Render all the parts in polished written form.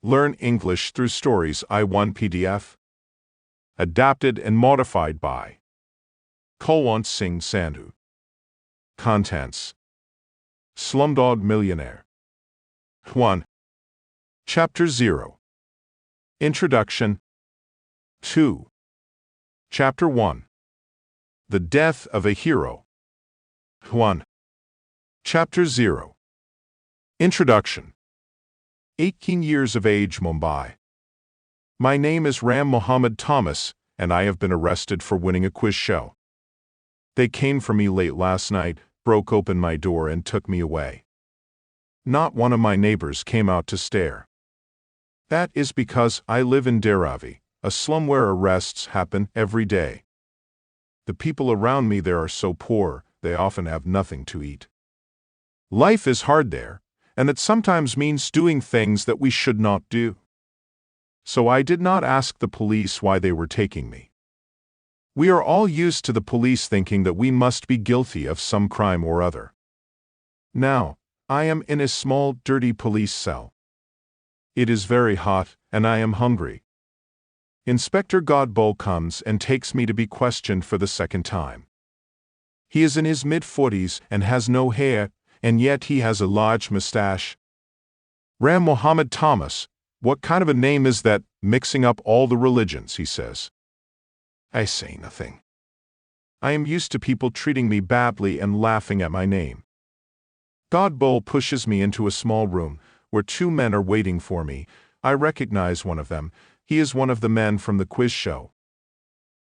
Learn English through stories I1 PDF. Adapted and modified by Kulwant Singh Sandhu. Contents: Slumdog Millionaire. 1. Chapter 0. Introduction. 2. Chapter 1. The Death of a Hero. 1. Chapter 0. Introduction. 18 years of age, Mumbai. My name is Ram Mohammed Thomas, and I have been arrested for winning a quiz show. They came for me late last night, broke open my door and took me away. Not one of my neighbors came out to stare. That is because I live in Dharavi, a slum where arrests happen every day. The people around me there are so poor, they often have nothing to eat. Life is hard there, and it sometimes means doing things that we should not do. So I did not ask the police why they were taking me. We are all used to the police thinking that we must be guilty of some crime or other. Now, I am in a small, dirty police cell. It is very hot, and I am hungry. Inspector Godbole comes and takes me to be questioned for the second time. He is in his mid-40s and has no hair, and yet he has a large mustache. Ram Mohammed Thomas, what kind of a name is that, mixing up all the religions, he says. I say nothing. I am used to people treating me badly and laughing at my name. Godbole pushes me into a small room, where two men are waiting for me. I recognize one of them. He is one of the men from the quiz show.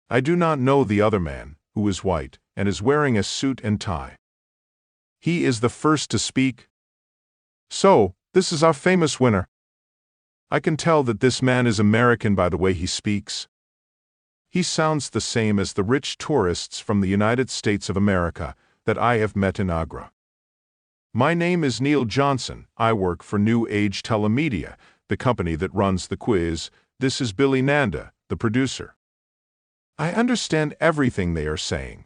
I do not know the other man, who is white, and is wearing a suit and tie. He is the first to speak. So, this is our famous winner. I can tell that this man is American by the way he speaks. He sounds the same as the rich tourists from the United States of America that I have met in Agra. My name is Neil Johnson. I work for New Age Telemedia, the company that runs the quiz. This is Billy Nanda, the producer. I understand everything they are saying.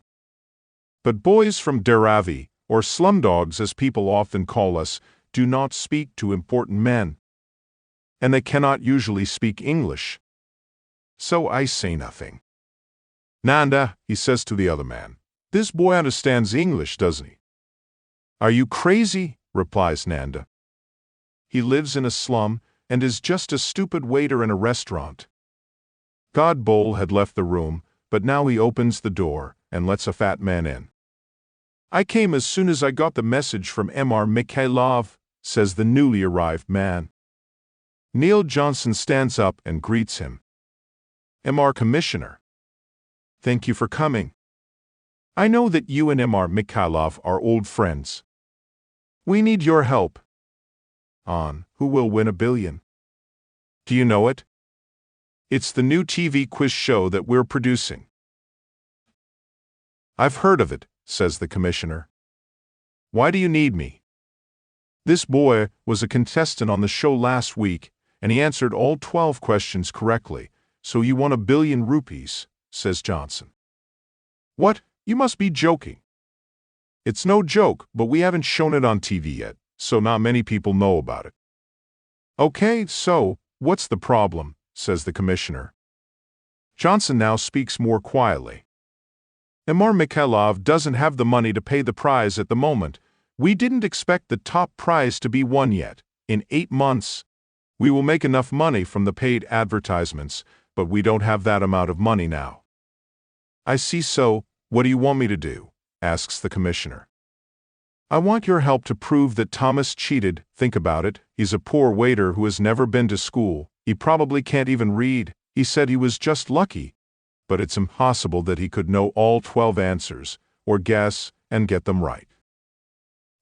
But boys from Dharavi, or slumdogs as people often call us, do not speak to important men. And they cannot usually speak English. So I say nothing. Nanda, he says to the other man, this boy understands English, doesn't he? Are you crazy? Replies Nanda. He lives in a slum and is just a stupid waiter in a restaurant. Godbole had left the room, but now he opens the door and lets a fat man in. I came as soon as I got the message from M.R. Mikhailov, says the newly arrived man. Neil Johnson stands up and greets him. M.R. Commissioner. Thank you for coming. I know that you and M.R. Mikhailov are old friends. We need your help. On Who Will Win a Billion? Do you know it? It's the new TV quiz show that we're producing. I've heard of it, says the commissioner. Why do you need me? This boy was a contestant on the show last week, and he answered all 12 questions correctly, so you won $1 billion, says Johnson. What? You must be joking. It's no joke, but we haven't shown it on TV yet, so not many people know about it. Okay, so, what's the problem, says the commissioner. Johnson now speaks more quietly. M.R. Mikhailov doesn't have the money to pay the prize at the moment. We didn't expect the top prize to be won yet. In 8 months, we will make enough money from the paid advertisements, but we don't have that amount of money now. I see, so, what do you want me to do? Asks the commissioner. I want your help to prove that Thomas cheated. Think about it. He's a poor waiter who has never been to school. He probably can't even read. He said he was just lucky. But it's impossible that he could know all 12 answers, or guess, and get them right.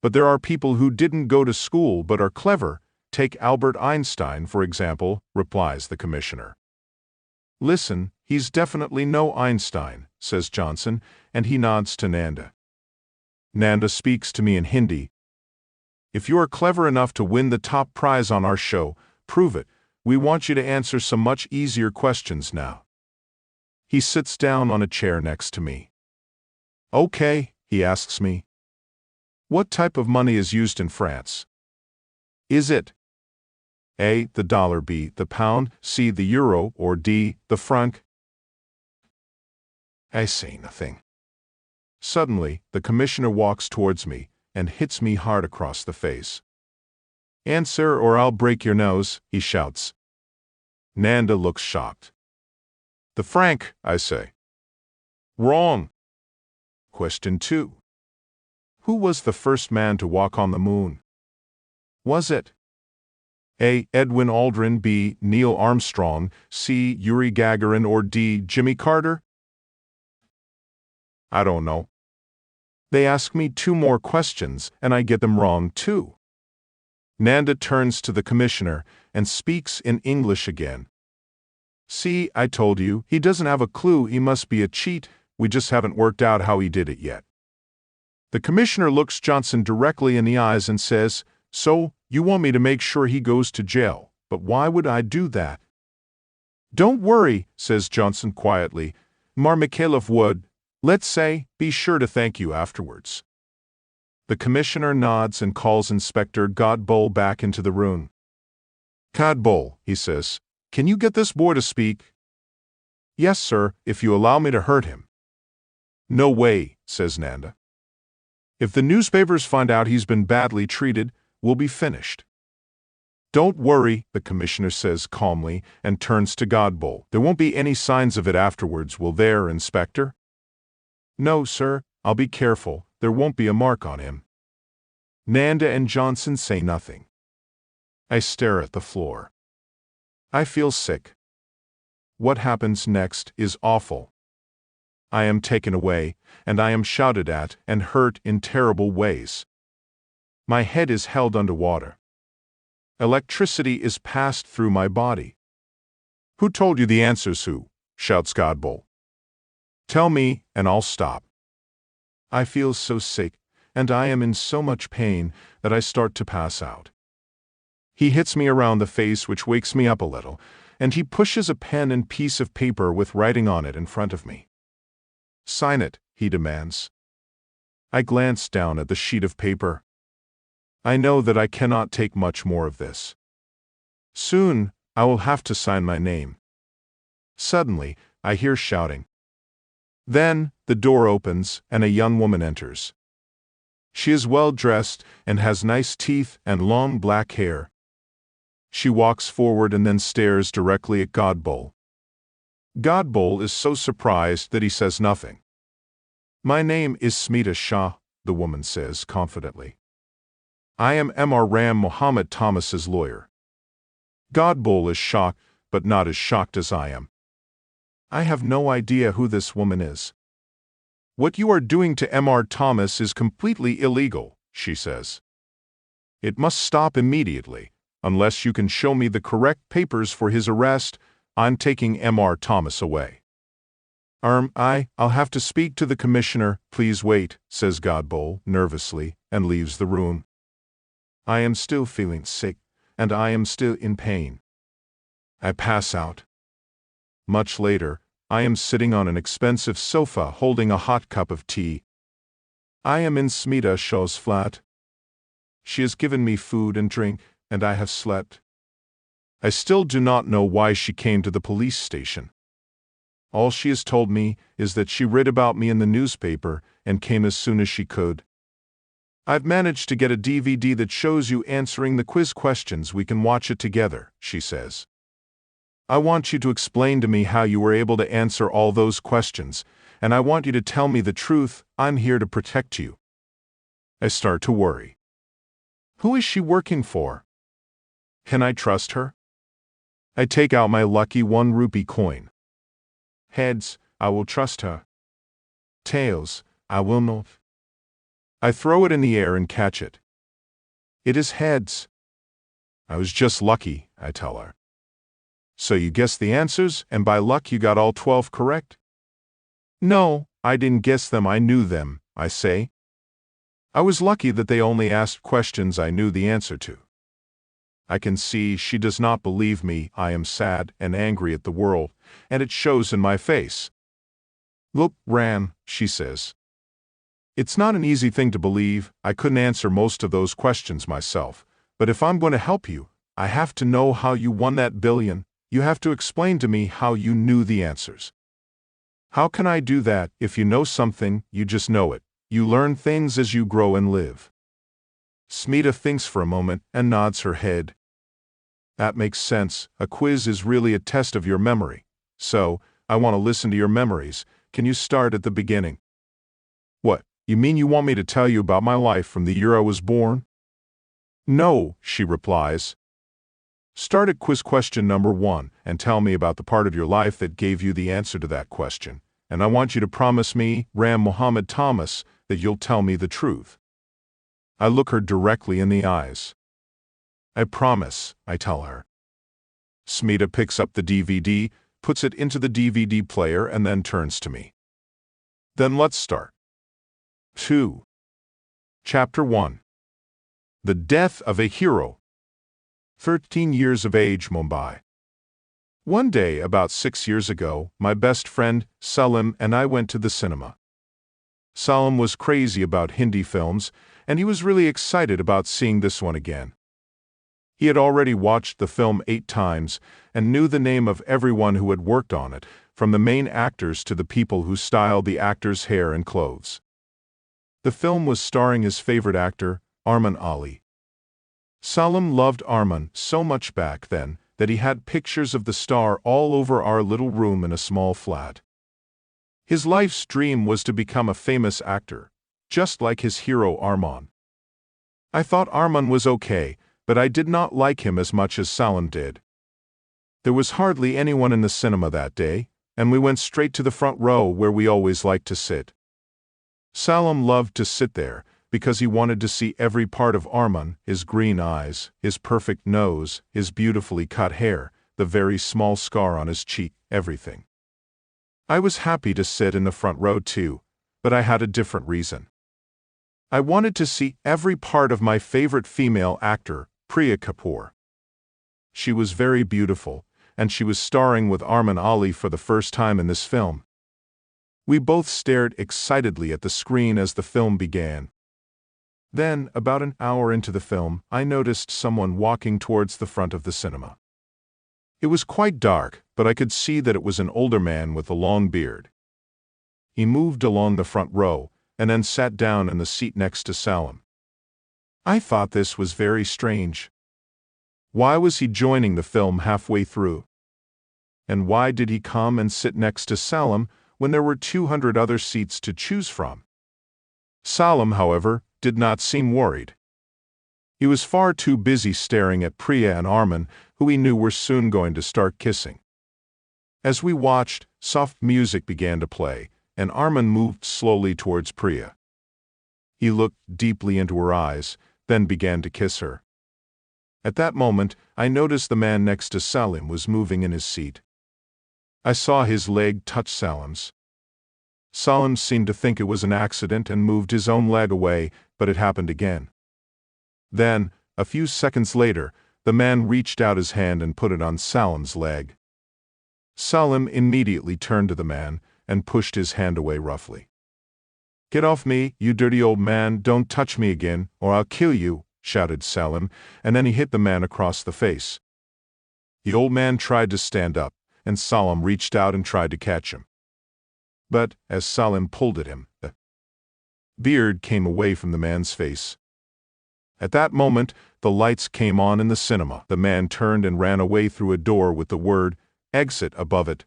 But there are people who didn't go to school but are clever. Take Albert Einstein, for example, replies the commissioner. Listen, he's definitely no Einstein, says Johnson, and he nods to Nanda. Nanda speaks to me in Hindi. If you are clever enough to win the top prize on our show, prove it. We want you to answer some much easier questions now. He sits down on a chair next to me. Okay, he asks me. What type of money is used in France? Is it A. The dollar, B. The pound, C. The euro, or D. The franc? I say nothing. Suddenly, the commissioner walks towards me and hits me hard across the face. Answer or I'll break your nose, he shouts. Nanda looks shocked. The franc, I say. Wrong. Question 2. Who was the first man to walk on the moon? Was it A. Edwin Aldrin, B. Neil Armstrong, C. Yuri Gagarin, or D. Jimmy Carter? I don't know. They ask me 2 more questions, and I get them wrong too. Nanda turns to the commissioner and speaks in English again. See, I told you, he doesn't have a clue, he must be a cheat, we just haven't worked out how he did it yet. The commissioner looks Johnson directly in the eyes and says, So, you want me to make sure he goes to jail, but why would I do that? Don't worry, says Johnson quietly. Mar Mikhailov would, let's say, be sure to thank you afterwards. The commissioner nods and calls Inspector Godboll back into the room. Godboll, he says, can you get this boy to speak? Yes, sir, if you allow me to hurt him. No way, says Nanda. If the newspapers find out he's been badly treated, we'll be finished. Don't worry, the commissioner says calmly and turns to Godboll. There won't be any signs of it afterwards, will there, Inspector? No, sir, I'll be careful. There won't be a mark on him. Nanda and Johnson say nothing. I stare at the floor. I feel sick. What happens next is awful. I am taken away, and I am shouted at and hurt in terrible ways. My head is held underwater. Electricity is passed through my body. Who told you the answers, who? Shouts Godboll. Tell me, and I'll stop. I feel so sick, and I am in so much pain that I start to pass out. He hits me around the face, which wakes me up a little, and he pushes a pen and piece of paper with writing on it in front of me. Sign it, he demands. I glance down at the sheet of paper. I know that I cannot take much more of this. Soon, I will have to sign my name. Suddenly, I hear shouting. Then, the door opens and a young woman enters. She is well dressed and has nice teeth and long black hair. She walks forward and then stares directly at Godboll. Godboll is so surprised that he says nothing. My name is Smita Shah, the woman says confidently. I am Mr. Ram Mohammed Thomas's lawyer. Godboll is shocked, but not as shocked as I am. I have no idea who this woman is. What you are doing to Mr. Thomas is completely illegal, she says. It must stop immediately. Unless you can show me the correct papers for his arrest, I'm taking Mr. Thomas away. I'll have to speak to the commissioner. Please wait, says Godboll nervously, and leaves the room. I am still feeling sick, and I am still in pain. I pass out. Much later, I am sitting on an expensive sofa holding a hot cup of tea. I am in Smita Shah's flat. She has given me food and drink, and I have slept. I still do not know why she came to the police station. All she has told me is that she read about me in the newspaper and came as soon as she could. I've managed to get a DVD that shows you answering the quiz questions. We can watch it together, she says. I want you to explain to me how you were able to answer all those questions, and I want you to tell me the truth. I'm here to protect you. I start to worry. Who is she working for? Can I trust her? I take out my lucky 1 rupee coin. Heads, I will trust her. Tails, I will not. I throw it in the air and catch it. It is heads. I was just lucky, I tell her. So you guessed the answers, and by luck you got all 12 correct? No, I didn't guess them, I knew them, I say. I was lucky that they only asked questions I knew the answer to. I can see she does not believe me. I am sad and angry at the world, and it shows in my face. Look, Ram, she says. It's not an easy thing to believe. I couldn't answer most of those questions myself, but if I'm going to help you, I have to know how you won that billion. You have to explain to me how you knew the answers. How can I do that? If you know something, you just know it. You learn things as you grow and live. Smita thinks for a moment and nods her head. That makes sense. A quiz is really a test of your memory. So, I want to listen to your memories. Can you start at the beginning? What, you mean you want me to tell you about my life from the year I was born? No, she replies. Start at quiz question number 1 and tell me about the part of your life that gave you the answer to that question. And I want you to promise me, Ram Muhammad Thomas, that you'll tell me the truth. I look her directly in the eyes. I promise, I tell her. Smita picks up the DVD, puts it into the DVD player, and then turns to me. Then let's start. 2. Chapter 1. The Death of a Hero. 13 years of age, Mumbai. One day, about 6 years ago, my best friend, Salim, and I went to the cinema. Salim was crazy about Hindi films, and he was really excited about seeing this one again. He had already watched the film 8 times and knew the name of everyone who had worked on it, from the main actors to the people who styled the actors' hair and clothes. The film was starring his favorite actor, Arman Ali. Salim loved Arman so much back then that he had pictures of the star all over our little room in a small flat. His life's dream was to become a famous actor, just like his hero Arman. I thought Arman was okay, but I did not like him as much as Salim did. There was hardly anyone in the cinema that day, and we went straight to the front row where we always liked to sit. Salim loved to sit there because he wanted to see every part of Arman, his green eyes, his perfect nose, his beautifully cut hair, the very small scar on his cheek, everything. I was happy to sit in the front row too, but I had a different reason. I wanted to see every part of my favorite female actor, Priya Kapoor. She was very beautiful, and she was starring with Arman Ali for the first time in this film. We both stared excitedly at the screen as the film began. Then, about an hour into the film, I noticed someone walking towards the front of the cinema. It was quite dark, but I could see that it was an older man with a long beard. He moved along the front row, and then sat down in the seat next to Salim. I thought this was very strange. Why was he joining the film halfway through? And why did he come and sit next to Salim when there were 200 other seats to choose from? Salim, however, did not seem worried. He was far too busy staring at Priya and Arman, who he knew were soon going to start kissing. As we watched, soft music began to play, and Arman moved slowly towards Priya. He looked deeply into her eyes, then began to kiss her. At that moment, I noticed the man next to Salim was moving in his seat. I saw his leg touch Salim's. Salim seemed to think it was an accident and moved his own leg away, but it happened again. Then, a few seconds later, the man reached out his hand and put it on Salim's leg. Salim immediately turned to the man and pushed his hand away roughly. "Get off me, you dirty old man, don't touch me again, or I'll kill you," shouted Salim, and then he hit the man across the face. The old man tried to stand up, and Salim reached out and tried to catch him. But, as Salim pulled at him, the beard came away from the man's face. At that moment, the lights came on in the cinema. The man turned and ran away through a door with the word, "Exit," above it.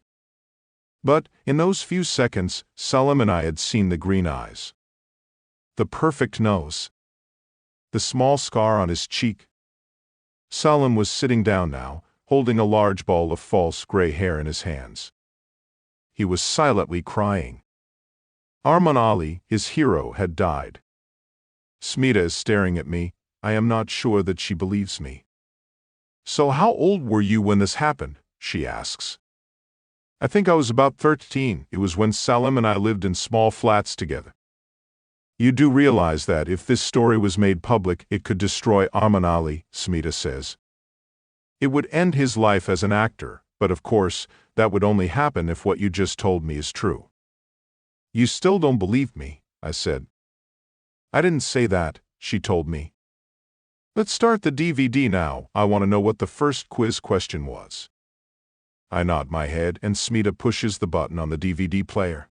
But, in those few seconds, Salim and I had seen the green eyes, the perfect nose, the small scar on his cheek. Salim was sitting down now, holding a large ball of false gray hair in his hands. He was silently crying. Arman Ali, his hero, had died. Smita is staring at me. I am not sure that she believes me. "So how old were you when this happened?" she asks. "I think I was about 13. It was when Salim and I lived in small flats together." "You do realize that if this story was made public, it could destroy Arman Ali," Smita says. "It would end his life as an actor, but of course, that would only happen if what you just told me is true." "You still don't believe me," I said. "I didn't say that," she told me. Let's start the DVD now. I want to know what the first quiz question was. I nod my head and Smita pushes the button on the DVD player.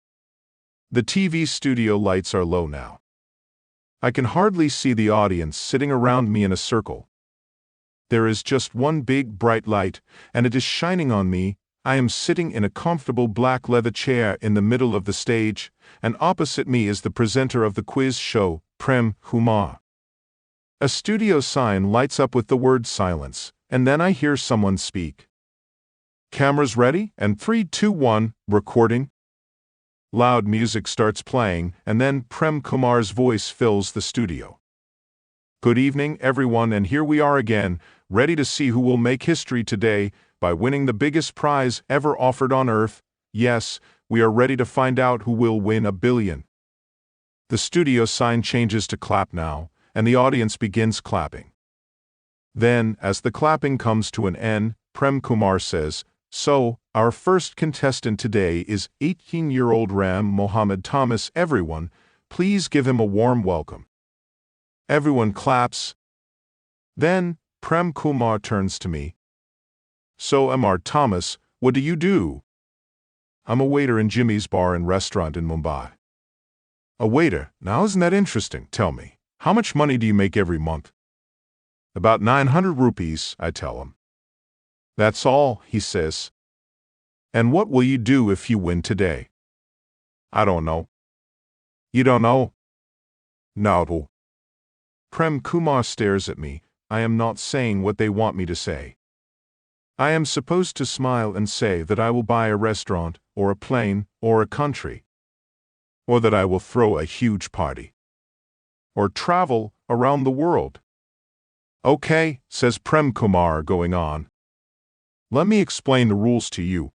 The TV studio lights are low now. I can hardly see the audience sitting around me in a circle. There is just one big bright light, and it is shining on me. I am sitting in a comfortable black leather chair in the middle of the stage, and opposite me is the presenter of the quiz show, Prem Kumar. A studio sign lights up with the word silence, and then I hear someone speak. Cameras ready, and 3, 2, 1, recording. Loud music starts playing, and then Prem Kumar's voice fills the studio. Good evening, everyone, and here we are again, ready to see who will make history today by winning the biggest prize ever offered on Earth. Yes, we are ready to find out who will win $1 billion. The studio sign changes to clap now, and the audience begins clapping. Then, as the clapping comes to an end, Prem Kumar says, "So, our first contestant today is 18-year-old Ram Mohammed Thomas. Everyone, please give him a warm welcome." Everyone claps. Then, Prem Kumar turns to me. "So, Mr. Thomas, what do you do?" "I'm a waiter in Jimmy's Bar and Restaurant in Mumbai." "A waiter? Now isn't that interesting? Tell me, how much money do you make every month?" "About 900 rupees, I tell him. "That's all," he says. "And what will you do if you win today?" "I don't know." "You don't know?" "No." Prem Kumar stares at me. I am not saying what they want me to say. I am supposed to smile and say that I will buy a restaurant, or a plane, or a country. Or that I will throw a huge party. Or travel around the world. "Okay," says Prem Kumar, going on. "Let me explain the rules to you.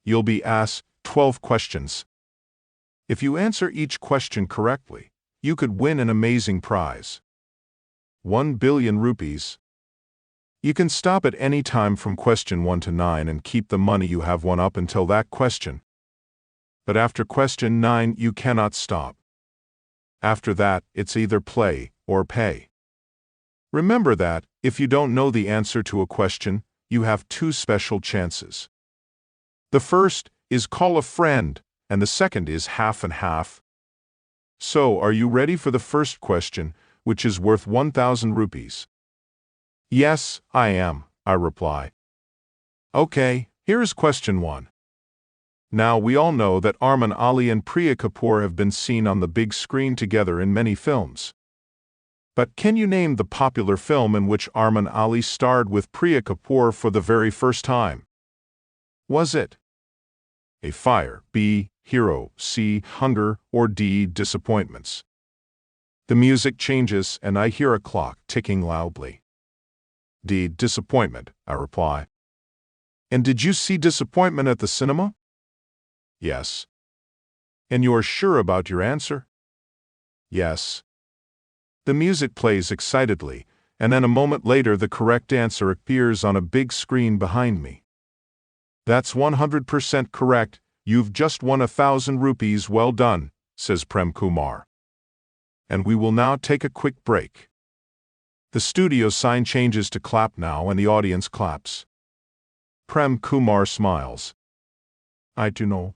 You'll be asked 12 questions. If you answer each question correctly, you could win an amazing prize. 1 billion rupees. You can stop at any time from question 1 to 9 and keep the money you have won up until that question. But after question 9, you cannot stop. After that, it's either play or pay. Remember that, if you don't know the answer to a question, you have 2 special chances. The first is call a friend, and the second is half and half. So, are you ready for the first question, which is worth 1,000 rupees? "Yes, I am," I reply. Okay, here is question 1. Now, we all know that Arman Ali and Priya Kapoor have been seen on the big screen together in many films. But can you name the popular film in which Arman Ali starred with Priya Kapoor for the very first time? Was it A. Fire, B. Hero, C. Hunger, or D. Disappointments? The music changes and I hear a clock ticking loudly. D. Disappointment, I reply. And did you see Disappointment at the cinema? Yes. And you are sure about your answer? Yes. The music plays excitedly, and then a moment later the correct answer appears on a big screen behind me. That's 100% correct. You've just won 1,000 rupees. Well done, says Prem Kumar. And we will now take a quick break. The studio sign changes to clap now and the audience claps. Prem Kumar smiles. I do know.